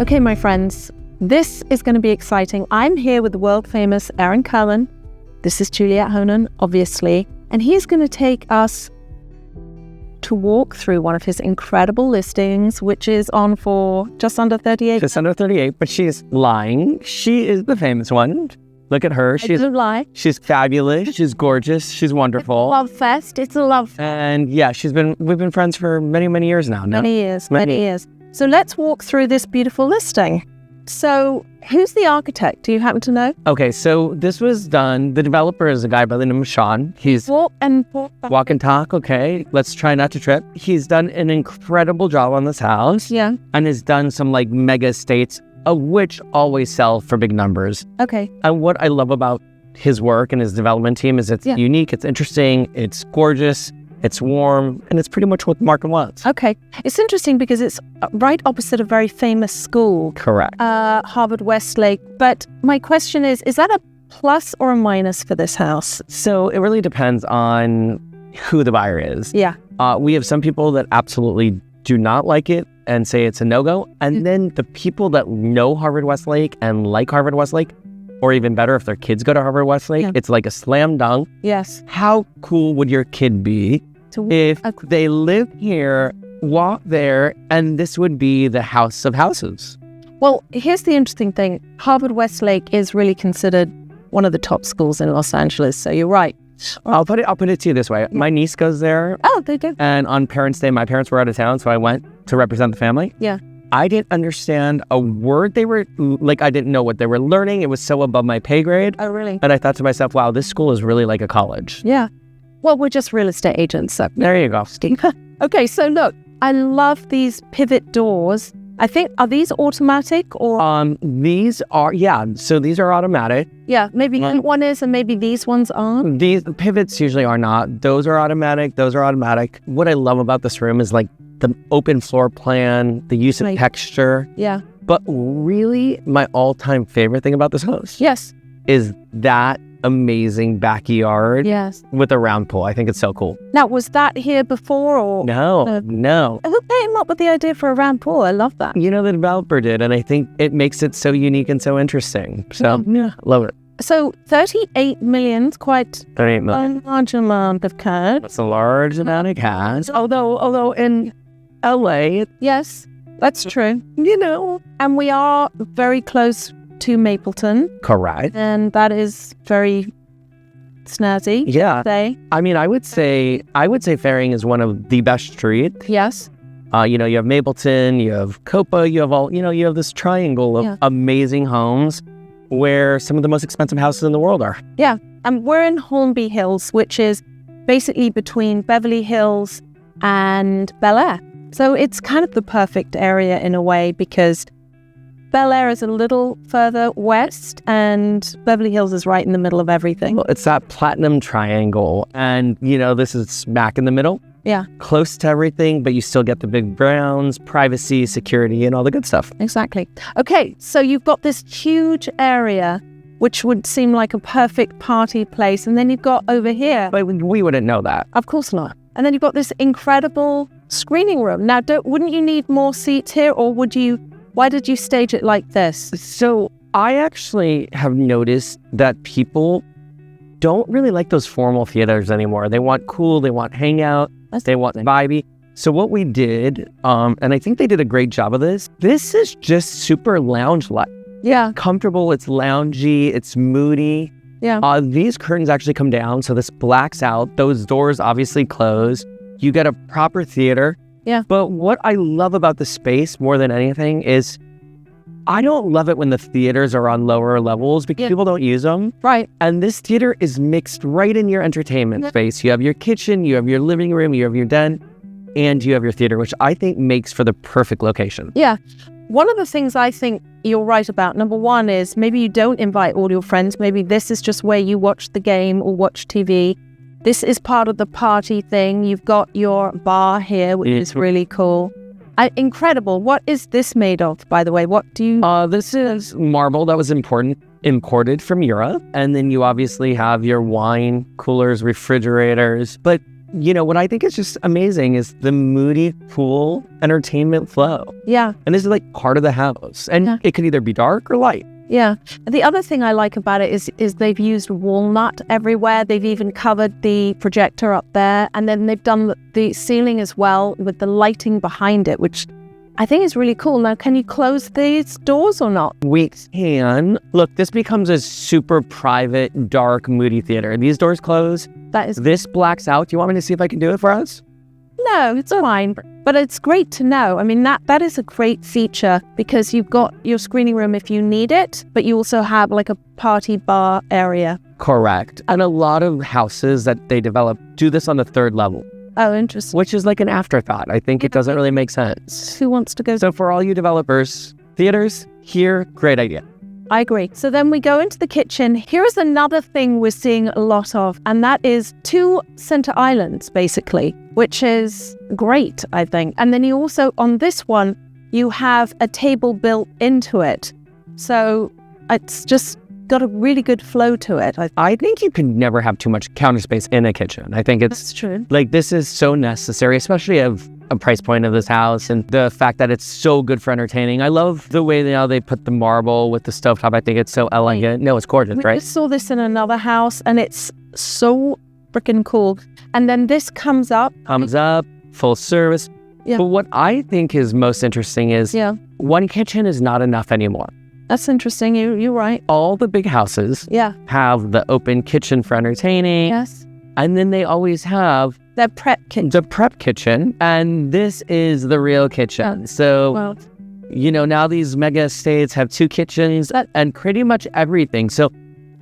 Okay, my friends, this is going to be exciting. I'm here with the world famous Aaron Kirman. This is Juliette Hohnen, obviously, and he's going to take us to walk through one of his incredible listings, which is on for just under 38. Just under 38, but she's lying. She is the famous one. Look at her. I don't lie. She's fabulous. She's gorgeous. She's wonderful. It's a love fest. It's a love fest. And yeah, we've been friends for many, many years now. Many years. So let's walk through this beautiful listing. So who's the architect? Do you happen to know? Okay, so this was done. The developer is a guy by the name of Sean. He's walk and talk. Okay, let's try not to trip. He's done an incredible job on this house. Yeah. And has done some like mega estates, of which always sell for big numbers. Okay. And what I love about his work and his development team is it's unique, it's interesting, it's gorgeous, it's warm, and it's pretty much what the market wants. Okay. It's interesting because it's right opposite a very famous school. Correct. Harvard-Westlake. But my question is that a plus or a minus for this house? So it really depends on who the buyer is. Yeah. We have some people that absolutely do not like it and say it's a no-go. And then the people that know Harvard-Westlake and like Harvard-Westlake, or even better, if their kids go to Harvard-Westlake, it's like a slam dunk. Yes. How cool would your kid be if they live here, walk there, and this would be the house of houses? Well, here's the interesting thing. Harvard-Westlake is really considered one of the top schools in Los Angeles. So you're right. I'll put it to you this way. My niece goes there. Oh, they do. And on Parents' Day, my parents were out of town, so I went to represent the family. Yeah. I didn't understand a word they were, like, I didn't know what they were learning. It was so above my pay grade. Oh, really? And I thought to myself, wow, this school is really like a college. Yeah. Well, we're just real estate agents, so. There you go. Okay, so look, I love these pivot doors. I think, are these automatic or? These are, so these are automatic. Yeah, maybe one is and maybe these ones aren't. These pivots usually are not. Those are automatic. What I love about this room is like the open floor plan, the use of texture. Yeah. But really, my all-time favorite thing about this house is that amazing backyard with a round pool. I think it's so cool. Now, was that here before or? No. Who came up with the idea for a round pool? I love that. You know, the developer did, and I think it makes it so unique and so interesting. So, love it. So, 38 million is quite 38 million. a large amount of cash. That's a large amount of cash. Although in LA, yes, that's true. You know, and we are very close to Mapleton. Correct. And that is very snazzy. Yeah. I mean, I would say Faring is one of the best streets. Yes. You know, you have Mapleton, you have Copa, you have this triangle of amazing homes where some of the most expensive houses in the world are. Yeah. And we're in Holmby Hills, which is basically between Beverly Hills and Bel-Air. So it's kind of the perfect area in a way because Bel-Air is a little further west and Beverly Hills is right in the middle of everything. Well, it's that platinum triangle. And, you know, this is smack in the middle. Yeah. Close to everything, but you still get the big grounds, privacy, security, and all the good stuff. Exactly. Okay, so you've got this huge area, which would seem like a perfect party place. And then you've got over here. But we wouldn't know that. Of course not. And then you've got this incredible screening room. Now, wouldn't you need more seats here or why did you stage it like this? So I actually have noticed that people don't really like those formal theaters anymore. They want cool, they want hangout, they want vibey. So what we did, and I think they did a great job of this is just super lounge-like. Yeah. Comfortable, it's loungy, it's moody. Yeah. These curtains actually come down, so this blacks out. Those doors obviously close. You get a proper theater. Yeah. But what I love about the space more than anything is I don't love it when the theaters are on lower levels because people don't use them. Right. And this theater is mixed right in your entertainment space. You have your kitchen, you have your living room, you have your den, and you have your theater, which I think makes for the perfect location. Yeah. One of the things I think you're right about, number one, is maybe you don't invite all your friends. Maybe this is just where you watch the game or watch TV. This is part of the party thing. You've got your bar here, which is really cool. Incredible. What is this made of, by the way? What do you... This is marble that was imported from Europe. And then you obviously have your wine coolers, refrigerators. But what I think is just amazing is the moody, cool entertainment flow. Yeah. And this is like part of the house. And it could either be dark or light. Yeah. The other thing I like about it is they've used walnut everywhere. They've even covered the projector up there. And then they've done the ceiling as well with the lighting behind it, which I think is really cool. Now, can you close these doors or not? We can. Look, this becomes a super private, dark, moody theater. These doors close. This blacks out. Do you want me to see if I can do it for us? No, it's fine. But it's great to know. I mean, that is a great feature because you've got your screening room if you need it, but you also have like a party bar area. Correct. And a lot of houses that they develop do this on the third level. Oh, interesting. Which is like an afterthought. I think it doesn't really make sense. Who wants to go? So for all you developers, theaters, here, great idea. I agree. So then we go into the kitchen. Here is another thing we're seeing a lot of, and that is 2 center islands, basically, which is great, I think. And then you also, on this one, you have a table built into it. So it's just got a really good flow to it. I think you can never have too much counter space in a kitchen. I think That's true. Like this is so necessary, especially of a price point of this house and the fact that it's so good for entertaining. I love the way now they put the marble with the stovetop. I think it's so elegant. No, it's gorgeous, right? We just saw this in another house and it's so freaking cool. And then this comes up, full service. Yeah. But what I think is most interesting is one kitchen is not enough anymore. That's interesting. You're right. All the big houses have the open kitchen for entertaining. Yes. And then they always have the prep kitchen. And this is the real kitchen. So, now these mega estates have 2 kitchens and pretty much everything. So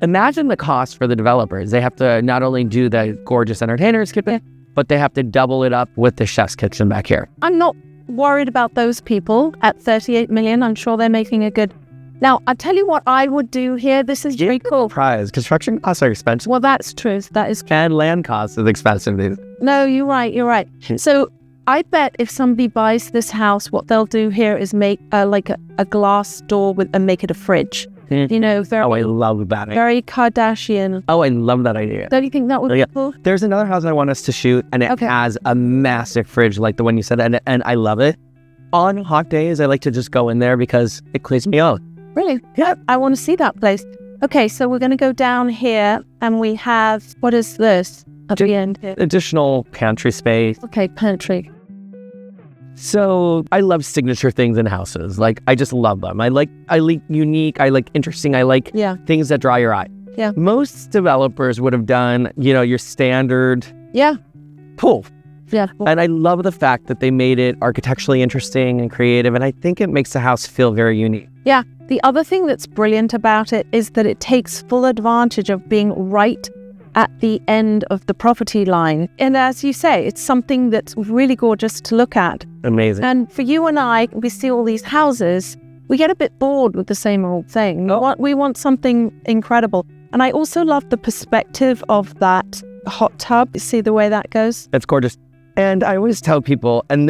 imagine the cost for the developers. They have to not only do the gorgeous entertainers kitchen, but they have to double it up with the chef's kitchen back here. I'm not worried about those people at 38 million. I'm sure they're making a good... Now, I'll tell you what I would do here. This is very cool. Prize. Construction costs are expensive. Well, that's true. That is true. And land costs is expensive. No, you're right. So I bet if somebody buys this house, what they'll do here is make like a glass door and make it a fridge. Very, I love that. Very Kardashian. Oh, I love that idea. Don't you think that would be cool? There's another house I want us to shoot, and it has a massive fridge like the one you said, and I love it. On hot days, I like to just go in there because it clears me out. Really? Yeah. I want to see that place. Okay, so we're going to go down here and we have, what is this at the end here? Additional pantry space. Okay, pantry. So I love signature things in houses. Like, I just love them. I like unique, I like interesting, I like things that draw your eye. Yeah. Most developers would have done, your standard pool. Yeah. And I love the fact that they made it architecturally interesting and creative, and I think it makes the house feel very unique. Yeah. The other thing that's brilliant about it is that it takes full advantage of being right at the end of the property line. And as you say, it's something that's really gorgeous to look at. Amazing. And for you and I, we see all these houses, we get a bit bored with the same old thing. We want something incredible. And I also love the perspective of that hot tub. You see the way that goes? It's gorgeous. And I always tell people, and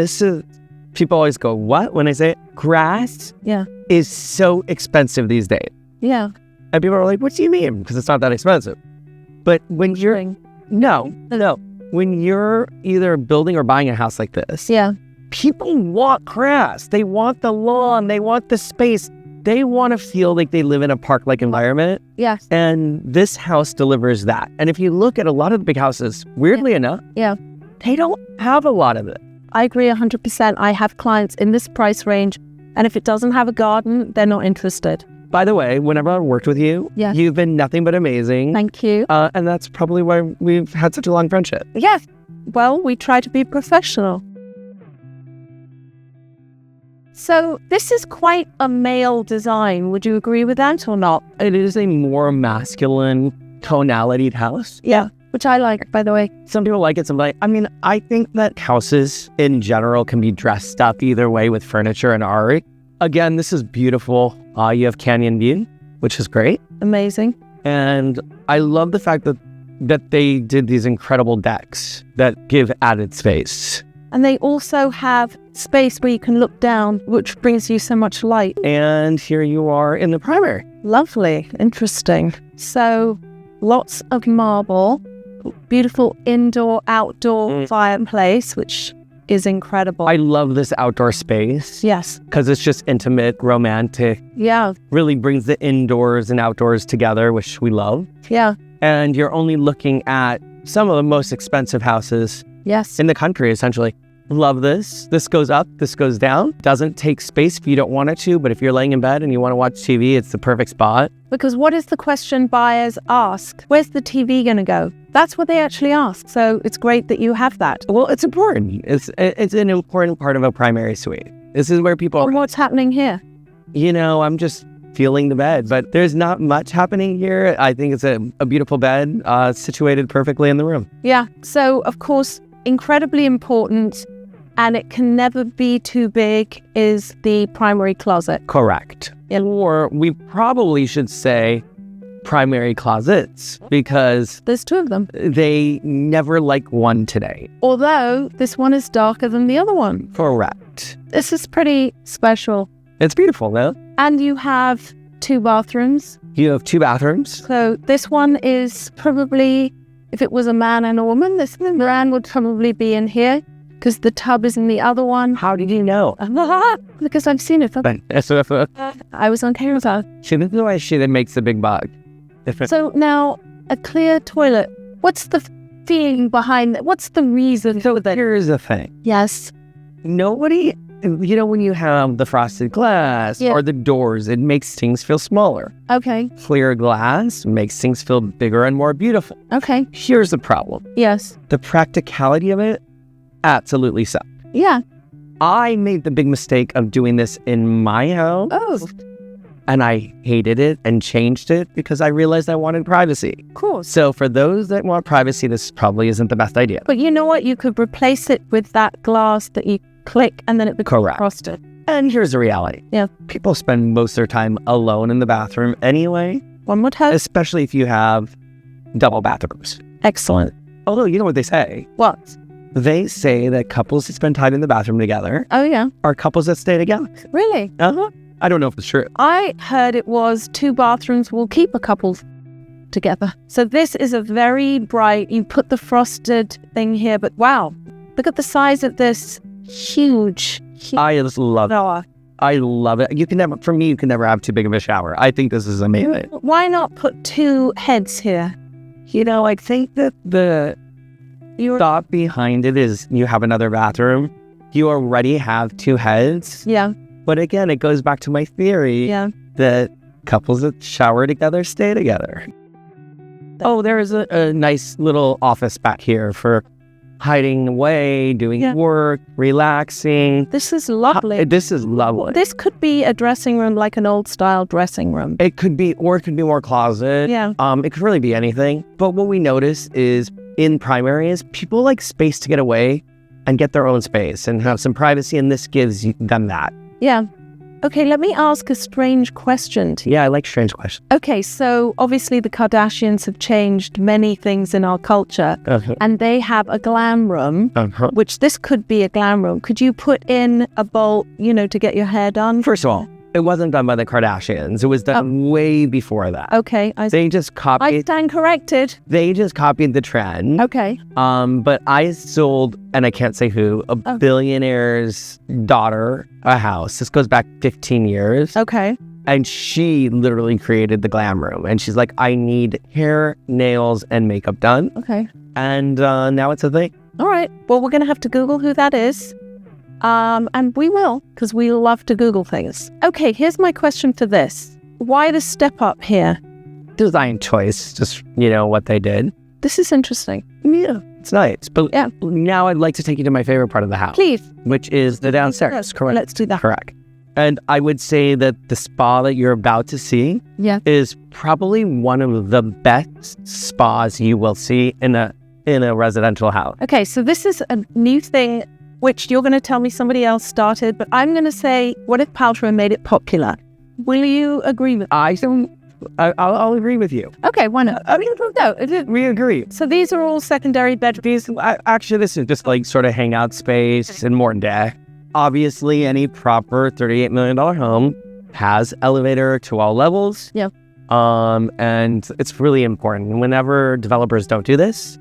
people always go, what? When I say it, grass is so expensive these days. Yeah. And people are like, what do you mean? Because it's not that expensive. But when No. When you're either building or buying a house like this, people want grass. They want the lawn. They want the space. They want to feel like they live in a park-like environment. Yes. And this house delivers that. And if you look at a lot of the big houses, weirdly enough, they don't have a lot of it. I agree 100%. I have clients in this price range, and if it doesn't have a garden, they're not interested. By the way, whenever I've worked with you, you've been nothing but amazing. Thank you. And that's probably why we've had such a long friendship. Yes. Well, we try to be professional. So this is quite a male design. Would you agree with that or not? It is a more masculine tonality house. Yeah. Which I like, by the way. Some people like it, some like. I mean, I think that houses in general can be dressed up either way with furniture and art. Again, this is beautiful. You have canyon view, which is great. Amazing. And I love the fact that they did these incredible decks that give added space. And they also have space where you can look down, which brings you so much light. And here you are in the primary. Lovely. Interesting. So lots of marble. beautiful indoor-outdoor fireplace, which is incredible. I love this outdoor space. Yes. Because it's just intimate, romantic. Yeah. Really brings the indoors and outdoors together, which we love. Yeah. And you're only looking at some of the most expensive houses Yes. in the country, essentially. Love this. This goes up, this goes down. Doesn't take space if you don't want it to, but if you're laying in bed and you want to watch TV, it's the perfect spot. Because what is the question buyers ask? Where's the TV going to go? That's what they actually ask. So it's great that you have that. Well, it's important. It's an important part of a primary suite. This is where people And what's happening here? I'm just feeling the bed, but there's not much happening here. I think it's a beautiful bed situated perfectly in the room. Yeah. So, of course, incredibly important, and it can never be too big, is the primary closet. Correct. Yeah. Or we probably should say primary closets, because There's two of them. they never like one today. Although this one is darker than the other one. Correct. This is pretty special. It's beautiful, no? And you have 2 bathrooms. You have 2 bathrooms. So this one is probably, if it was a man and a woman, this man would probably be in here, because the tub is in the other one. How did you know? Because I've seen it. So I was on camera. this is why she makes the big bug. So now, a clear toilet. What's the feeling behind that? What's the reason for that? Here's the thing. Yes. Nobody, when you have the frosted glass Yeah. or the doors, it makes things feel smaller. Okay. Clear glass makes things feel bigger and more beautiful. Okay. Here's the problem. Yes. The practicality of it absolutely sucked. Yeah. I made the big mistake of doing this in my house. Oh, And I hated it and changed it because I realized I wanted privacy. of course. So for those that want privacy, this probably isn't the best idea. But you know what? You could replace it with that glass that you click and then it becomes Correct. frosted. And here's the reality. Yeah. People spend most of their time alone in the bathroom anyway, One more time. especially if you have double bathrooms. Excellent. Although, you know what they say? What? They say that couples that spend time in the bathroom together Oh, yeah. are couples that stay together. Really? Uh-huh. I don't know if it's true. I heard it was 2 bathrooms will keep a couple together. So this is a very bright, you put the frosted thing here, but wow, look at the size of this huge I just love it. shower. I love it. You can never have too big of a shower. I think this is amazing. Why not put 2 heads here? I think that the thought behind it is you have another bathroom. You already have 2 heads. Yeah, But again, it goes back to my theory yeah. that couples that shower together stay together. Oh, there is a nice little office back here for hiding away, doing Yeah. work, relaxing. This is lovely. This is lovely. This could be a dressing room, like an old style dressing room. It could be more closet. Yeah. It could really be anything. But what we notice is in primary is people like space to get away and get their own space and have some privacy, and this gives them that. Yeah. Okay, let me ask a strange question to you. Yeah, I like strange questions. Okay, so obviously the Kardashians have changed many things in our culture, Uh-huh. and they have a glam room, Uh-huh. which this could be a glam room. Could you put in a bolt, to get your hair done? First of all, it wasn't done by the Kardashians. It was done way before that. Okay, They just I copied. stand corrected. They just copied the trend. Okay. But I sold, and I can't say who, a billionaire's daughter a house. This goes back 15 years. Okay. And she literally created the glam room. And she's like, I need hair, nails, and makeup done. Okay. And now it's a thing. All right. Well, we're going to have to Google who that is. And we will, because we love to Google things. Okay, here's my question for this. Why the step up here? Design choice, just, what they did. This is interesting. Yeah, it's nice. But Yeah. now I'd like to take you to my favorite part of the house. Please. Which is the downstairs. Yes, Correct. let's do that. Correct. And I would say that the spa that you're about to see Yeah. is probably one of the best spas you will see in a residential house. Okay, so this is a new thing which you're going to tell me somebody else started, but I'm going to say, what if Paltrow made it popular? Will you agree with I'll agree with you. Okay, why not? I mean, no, we agree. So these are all secondary bedrooms. Actually, this is just like sort of hangout space and more deck. Obviously, any proper $38 million home has elevator to all levels. Yeah. And it's really important. Whenever developers don't do this,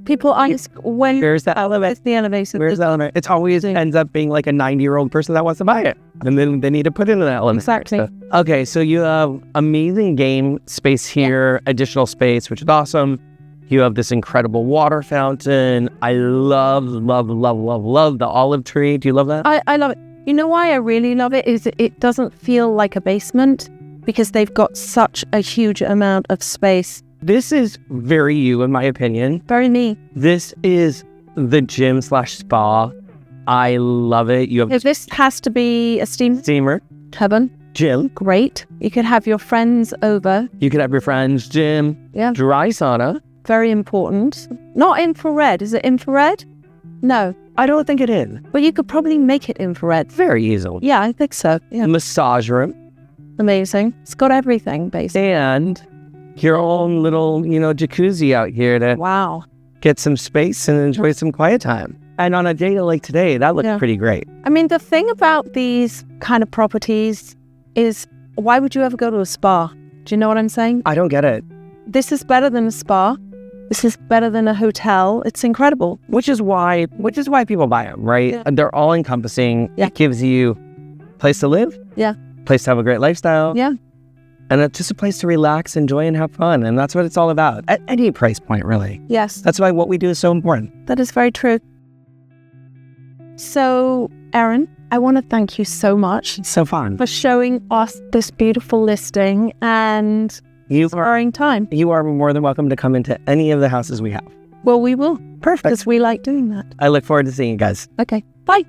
People ask when Where's the elevator? it's the elevator. Where's the elevator? It always ends up being like a 90-year-old person that wants to buy it. And then they need to put it in an elevator. Exactly. Okay, so you have amazing game space here, additional space, which is awesome. You have this incredible water fountain. I love the olive tree. Do you love that? I love it. You know why I really love it is it doesn't feel like a basement because they've got such a huge amount of space. This is very you, in my opinion. Very me. This is the gym/spa. I love it. You have If this has to be a steamer, heaven, gym. great. You could have your friends over. You could have your friends, gym, Yeah. dry sauna. Very important. Not infrared. Is it infrared? No. I don't think it is. But you could probably make it infrared. Very easily. Yeah, I think so. Yeah. Massage room. Amazing. It's got everything, basically. And your own little, jacuzzi out here to Wow. get some space and enjoy some quiet time. And on a day like today, that looks pretty great. I mean, the thing about these kind of properties is why would you ever go to a spa? Do you know what I'm saying? I don't get it. This is better than a spa. This is better than a hotel. It's incredible. Which is why people buy them, right? Yeah. They're all encompassing. Yeah. It gives you a place to live. Yeah. Place to have a great lifestyle. Yeah. And it's just a place to relax, enjoy, and have fun. And that's what it's all about. At any price point, really. Yes. That's why what we do is so important. That is very true. So, Aaron, I want to thank you so much It's so fun. for showing us this beautiful listing and sparing time. You are more than welcome to come into any of the houses we have. Well, we will. Perfect. Because we like doing that. I look forward to seeing you guys. Okay. Bye.